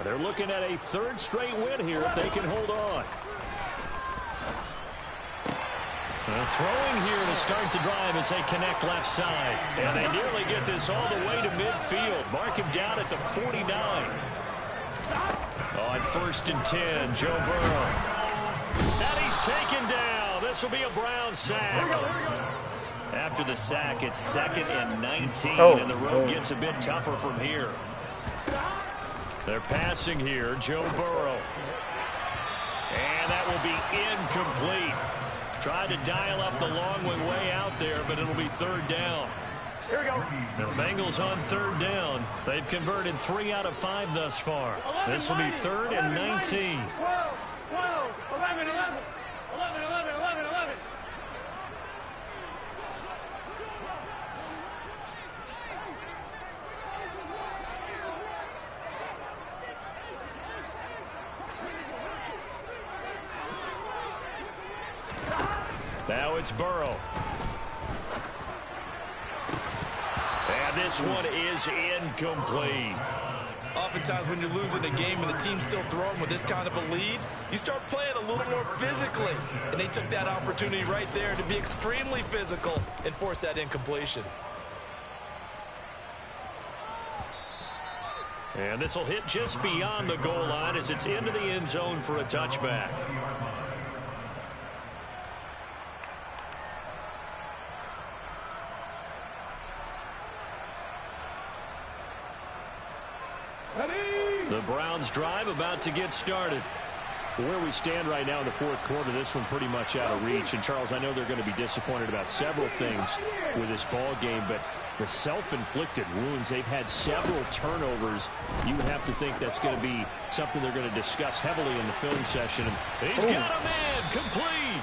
They're looking at a 3rd straight win here if they can hold on. Throwing here to start the drive as they connect left side. And they nearly get this all the way to midfield. Mark him down at the 49. On 1st and 10, Joe Burrow. And he's taken down. This will be a Brown sack. After the sack, it's 2nd and 19, and the road gets a bit tougher from here. They're passing here, Joe Burrow. And that will be incomplete. Tried to dial up the long way out there, but it'll be 3rd down. Here we go. The Bengals on 3rd down. They've converted 3 out of 5 thus far. This will be 3rd and 19. 12, 12, 11, 11. 11, 11, 11, 11. Now it's Burrow. And this one is incomplete. Oftentimes when you're losing a game and the team's still throwing with this kind of a lead, you start playing a little more physically. And they took that opportunity right there to be extremely physical and force that incompletion. And this will hit just beyond the goal line as it's into the end zone for a touchback. The Browns drive about to get started. Where we stand right now in the 4th quarter, this one pretty much out of reach. And, Charles, I know they're going to be disappointed about several things with this ball game, but the self-inflicted wounds, they've had several turnovers. You would have to think that's going to be something they're going to discuss heavily in the film session. He's got a man complete.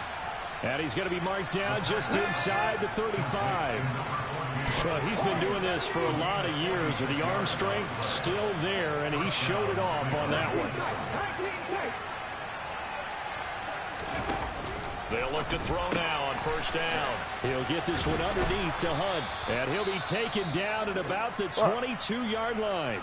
And he's going to be marked down just inside the 35. Well, he's been doing this for a lot of years with the arm strength still there, and he showed it off on that one. They'll look to throw now on 1st down. He'll get this one underneath to Hunt, and he'll be taken down at about the 22-yard line.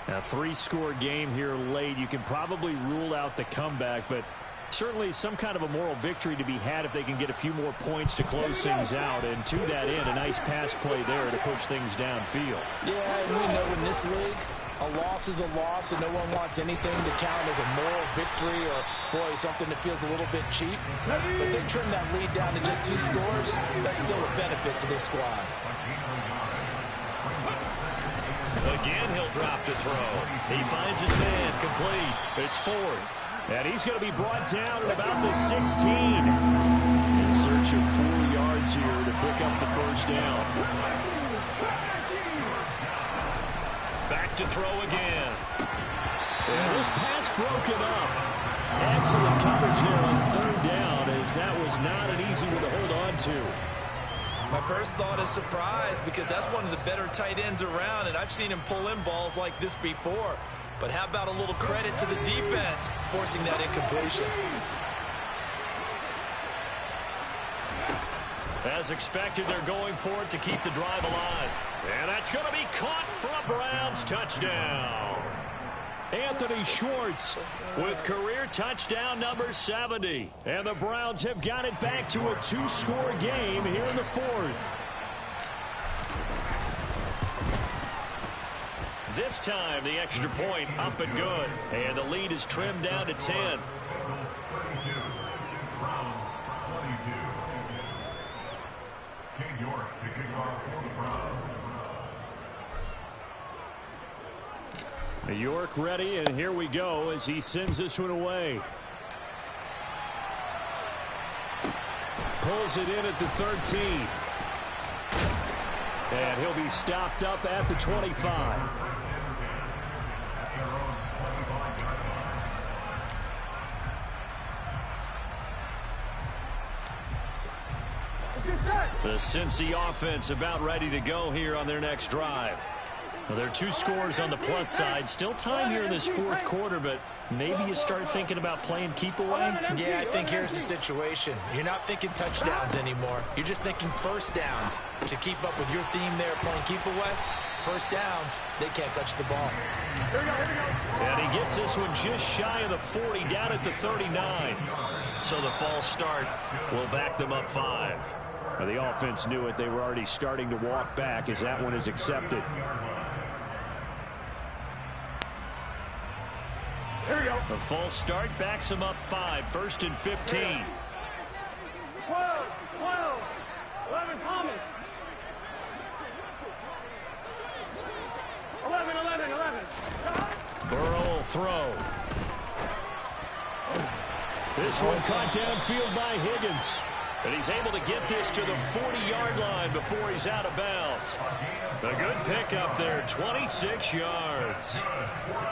A 3-score game here late. You can probably rule out the comeback, but certainly some kind of a moral victory to be had if they can get a few more points to close things out. And to that end, a nice pass play there to push things downfield. Yeah, and we know in this league, a loss is a loss, and no one wants anything to count as a moral victory or, boy, something that feels a little bit cheap. But if they trim that lead down to just 2 scores, that's still a benefit to this squad. Again, he'll drop to throw. He finds his man complete. It's Ford. And he's going to be brought down at about the 16. In search of 4 yards here to pick up the 1st down. Back to throw again. And this pass broken up. Excellent coverage there on 3rd down, as that was not an easy one to hold on to. My first thought is surprise, because that's one of the better tight ends around, and I've seen him pull in balls like this before. But how about a little credit to the defense forcing that incompletion? As expected, they're going for it to keep the drive alive. And that's going to be caught for a Browns touchdown. Anthony Schwartz with career touchdown number 70. And the Browns have got it back to a 2-score game here in the 4th. This time, the extra point up and good. And the lead is trimmed down to 10. York ready, and here we go as he sends this one away. Pulls it in at the 13. And he'll be stopped up at the 25. The Cincy offense about ready to go here on their next drive. Well, there are 2 scores on the plus side. Still time here in this 4th quarter, but maybe you start thinking about playing keep away? Yeah, I think here's the situation. You're not thinking touchdowns anymore. You're just thinking 1st downs. To keep up with your theme there, playing keep away, 1st downs, they can't touch the ball. Here we go, here we go. And he gets this one just shy of the 40, down at the 39. So the false start will back them up 5. Well, the offense knew it. They were already starting to walk back as that one is accepted. Here we go. The false start backs him up 5, 1st and 15. 12, 12, 11, Thomas. 11, 11, 11. Burrow will throw. This one caught downfield by Higgins. And he's able to get this to the 40-yard line before he's out of bounds. A good pickup there, 26 yards.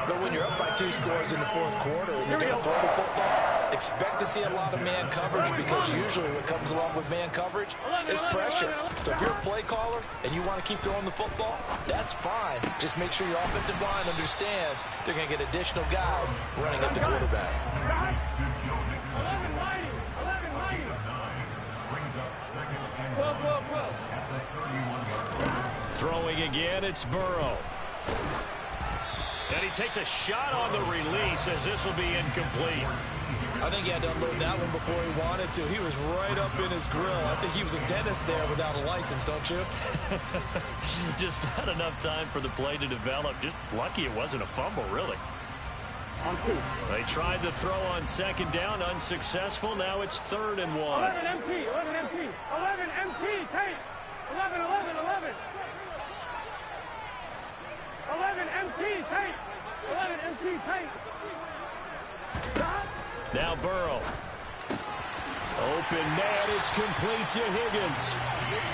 But when you're up by 2 scores in the fourth quarter and you're going to throw the football, expect to see a lot of man coverage, because usually what comes along with man coverage is pressure. So if you're a play caller and you want to keep throwing the football, that's fine. Just make sure your offensive line understands they're going to get additional guys running at the quarterback. 12. Throwing again, it's Burrow. And he takes a shot on the release as this will be incomplete. I think he had to unload that one before he wanted to. He was right up in his grill. I think he was a dentist there without a license, don't you? Just not enough time for the play to develop. Just lucky it wasn't a fumble, really. On 2. They tried to throw on second down, unsuccessful. Now it's 3rd and 1. 11 MT. 11 MT. 11 MT. Take. 11. 11 MT. Take. 11 MT. Take. Now Burrow. Open man, it's complete to Higgins.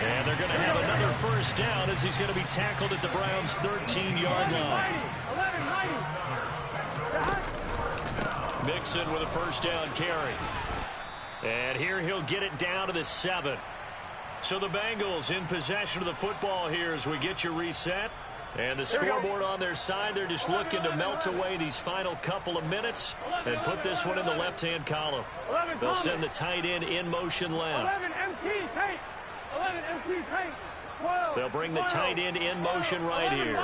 And they're going to have another first down as he's going to be tackled at the Browns' 13-yard line. 11. Mixon with a first down carry. And here he'll get it down to the 7. So the Bengals in possession of the football here as we get you reset. And the scoreboard on their side, they're just looking to melt away these final couple of minutes and put this one in the left-hand column. They'll send the tight end in motion left. 11 MT. Take. 11 MT. Take. 12. They'll bring the tight end in motion right here.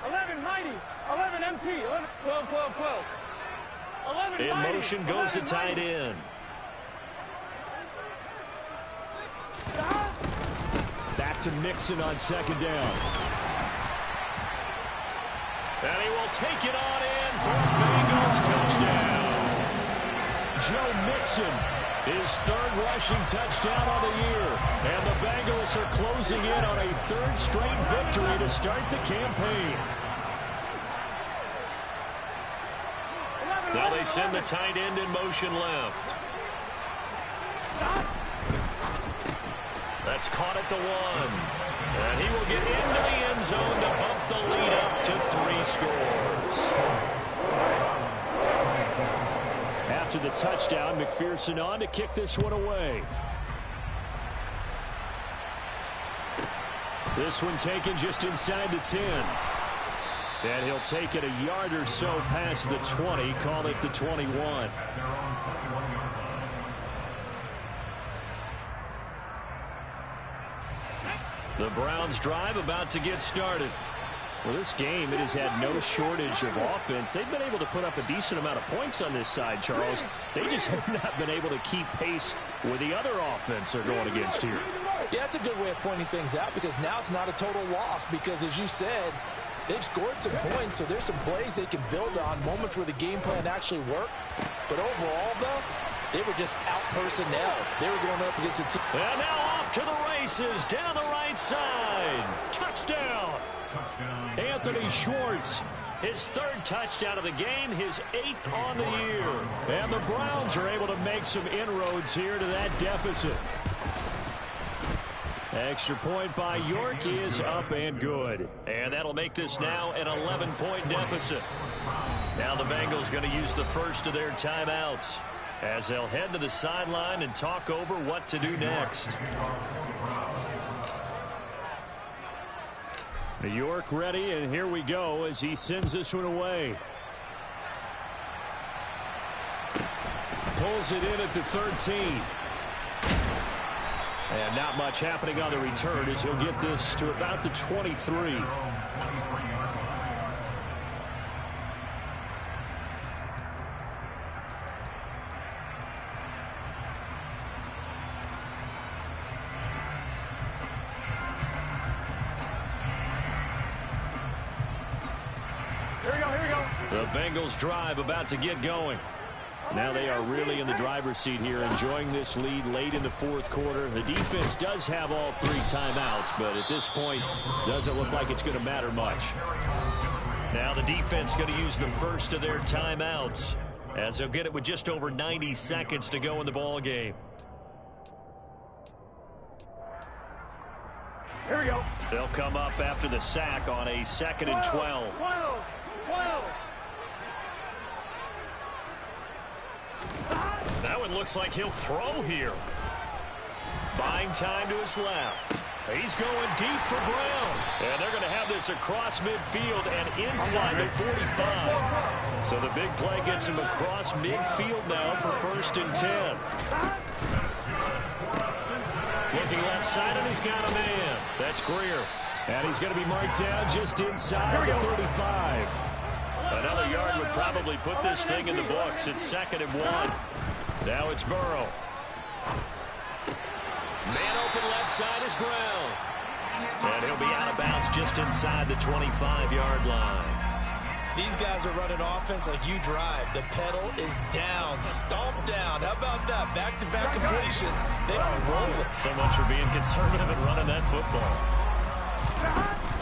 11 mighty. 11 MT. 12. 11 in motion goes the tight end. Back to Mixon on second down. And he will take it on in for a Bengals touchdown. Joe Mixon, his 3rd rushing touchdown on the year. And the Bengals are closing in on a 3rd straight victory to start the campaign. Now they send the tight end in motion left. That's caught at the 1. And he will get into the end zone to bump the lead up to 3 scores. After the touchdown, McPherson on to kick this one away. This one taken just inside the 10. And he'll take it a yard or so past the 20, call it the 21. The Browns drive about to get started. Well, this game, it has had no shortage of offense. They've been able to put up a decent amount of points on this side, Charles. They just have not been able to keep pace with the other offense they're going against here. Yeah, that's a good way of pointing things out, because now it's not a total loss, because as you said, they've scored some points, so there's some plays they can build on, moments where the game plan actually worked. But overall, though, they were just out personnel. They were going up against a team. And now off to the races down the right side. Touchdown. Anthony Schwartz, his 3rd touchdown of the game, his 8th on the year. And the Browns are able to make some inroads here to that deficit. Extra point by York is up and good. And that'll make this now an 11-point deficit. Now the Bengals going to use the first of their timeouts as they'll head to the sideline and talk over what to do next. New York ready, and here we go as he sends this one away. Pulls it in at the 13. And not much happening on the return as he'll get this to about the 23. The Bengals drive about to get going. Now they are really in the driver's seat here, enjoying this lead late in the 4th quarter. The defense does have all 3 timeouts, but at this point, doesn't look like it's going to matter much. Now the defense going to use the first of their timeouts as they'll get it with just over 90 seconds to go in the ball game. Here we go. They'll come up after the sack on a 2nd and 12. 12. That one looks like he'll throw here. Buying time to his left. He's going deep for Brown. And they're going to have this across midfield and inside the 45. So the big play gets him across midfield now for 1st and 10. Looking left side, and he's got a man. That's Greer. And he's going to be marked down just inside the 35. Another yard would probably put this thing in the books. It's 2nd and 1. Now it's Burrow. Man open left side is Brown. And he'll be out of bounds just inside the 25-yard line. These guys are running offense like you drive. The pedal is down, stomp down. How about that? Back-to-back completions. They are rolling. So much for being conservative and running that football.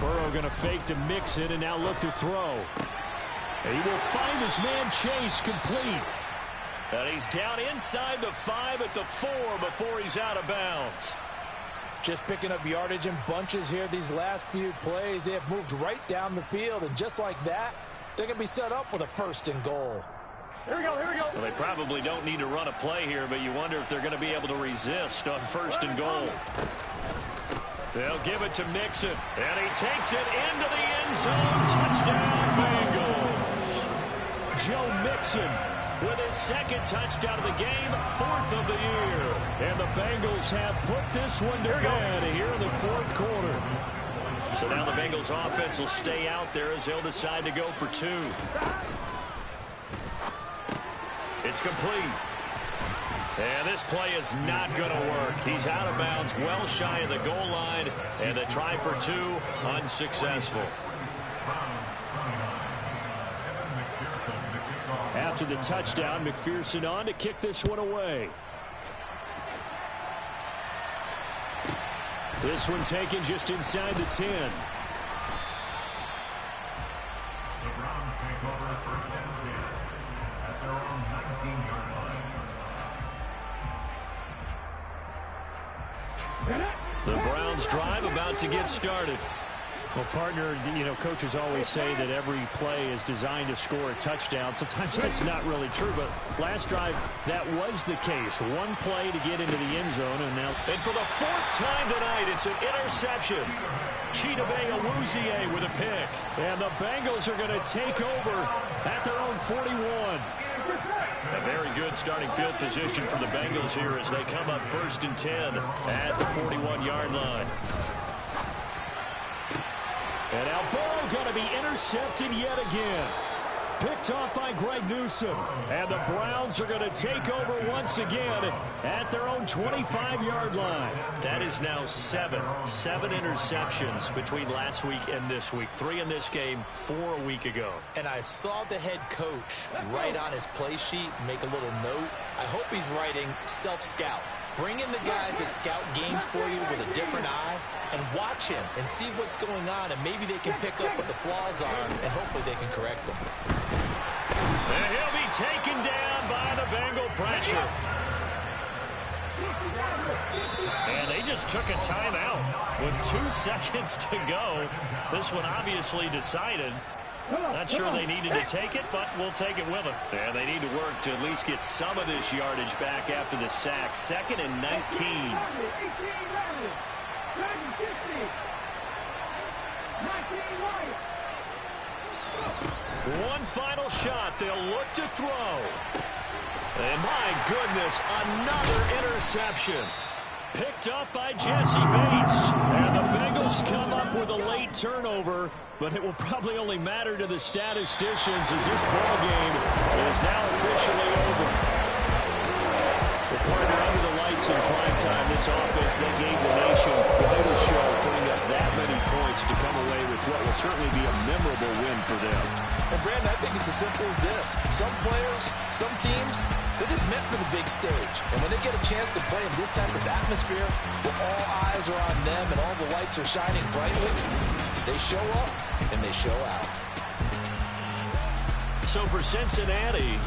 Burrow going to fake to mix it and now look to throw. And he will find his man Chase complete. And he's down inside the 5 at the 4 before he's out of bounds. Just picking up yardage in bunches here these last few plays. They have moved right down the field, and just like that, they're going to be set up with a 1st and goal. Here we go. Well, they probably don't need to run a play here, but you wonder if they're going to be able to resist on 1st and goal. They'll give it to Mixon, and he takes it into the end zone. Touchdown, Bengals. Joe Mixon with his 2nd touchdown of the game, 4th of the year. And the Bengals have put this one to bed here in the 4th quarter. So now the Bengals offense will stay out there as they'll decide to go for 2. It's complete. And this play is not going to work. He's out of bounds, well shy of the goal line, and the try for 2 unsuccessful. After the touchdown, McPherson on to kick this one away. This one taken just inside the 10. The Browns take over 1st and 10 at their own 19-yard line. The Browns drive about to get started. Well, partner, you know, coaches always say that every play is designed to score a touchdown. Sometimes that's not really true, but last drive, that was the case. One play to get into the end zone, and now... And for the 4th time tonight, it's an interception. Chidobe Awuzie with a pick. And the Bengals are going to take over at their own 41. A very good starting field position for the Bengals here as they come up 1st and 10 at the 41-yard line. And now Burrow going to be intercepted yet again. Picked off by Greg Newsome. And the Browns are going to take over once again at their own 25-yard line. That is now 7 interceptions between last week and this week. 3 in this game, 4 a week ago. And I saw the head coach write on his play sheet, make a little note. I hope he's writing self-scout. Bring in the guys that scout games for you with a different eye and watch him and see what's going on, and maybe they can pick up what the flaws are, and hopefully they can correct them. And he'll be taken down by the Bengal pressure. And they just took a timeout with 2 seconds to go. This one obviously decided. Not sure they needed to take it, but we'll take it with them. And they need to work to at least get some of this yardage back after the sack. 2nd and 19. One final shot. They'll look to throw. And my goodness, another interception. Picked up by Jesse Bates. And the Bengals come up with a late turnover, but it will probably only matter to the statisticians as this ball game is now officially over. The partner under the lights in prime time, this offense, they gave the nation quite a show, putting up that many points to come away with what will certainly be a memorable win for them. And Brandon, I think it's as simple as this. Some players, some teams, they're just meant for the big stage. And when they get a chance to play in this type of atmosphere, where all eyes are on them and all the lights are shining brightly, they show up and they show out. So for Cincinnati,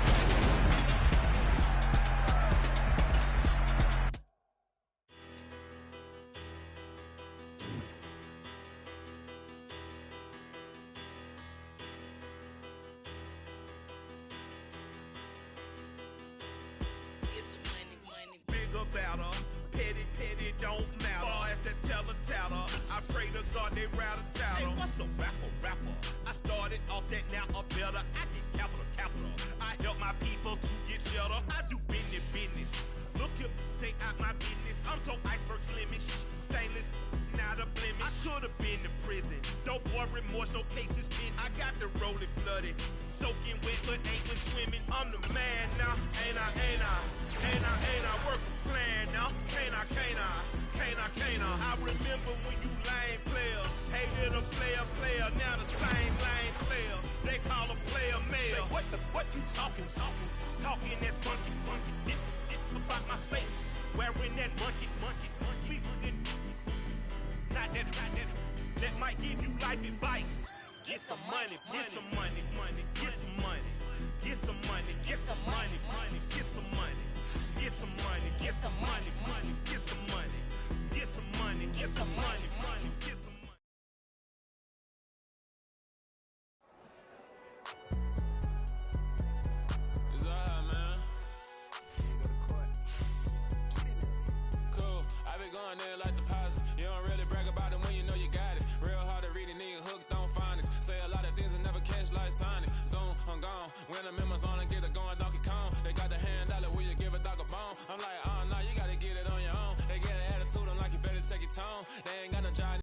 better. Petty, don't matter. Far as that teller, I pray to God they rattle tattle. Hey, what's a rapper? I started off that, now I'm better. I get capital. I help my people to get cheddar. I do business. Look here, stay out my business. I'm so iceberg slimish, stainless, not a blemish. I should have been to prison. Don't boy remorse, no cases pinned. I got the rolling flooded, soaking wet, but ain't been swimming. I'm the man now, ain't I? Work a plan now, can't I? I remember when you lame players hated a player, now the same lame player. They call a player mayor. Say, what you talking that funky, about my face, wearing that monkey. Not that, that might give you life advice. Get some money, get some money, get some money, get some money, get some money, get some money, get some money, get some money, get some money, get some money, get some money, get some money. It's alright, man. Cool. I be going there like deposit. You don't really brag about it when you know you got it. Real hard to read a nigga hooked on finance. Say a lot of things and never catch like Sonic. Zoom, I'm gone. When I'm in my zone and get it going Donkey Kong. They got the hand dollar, will you give a dog a bone? I'm like, oh no, you gotta get it on your own. They get an attitude, I'm like, you better check your tone. They ain't got no job.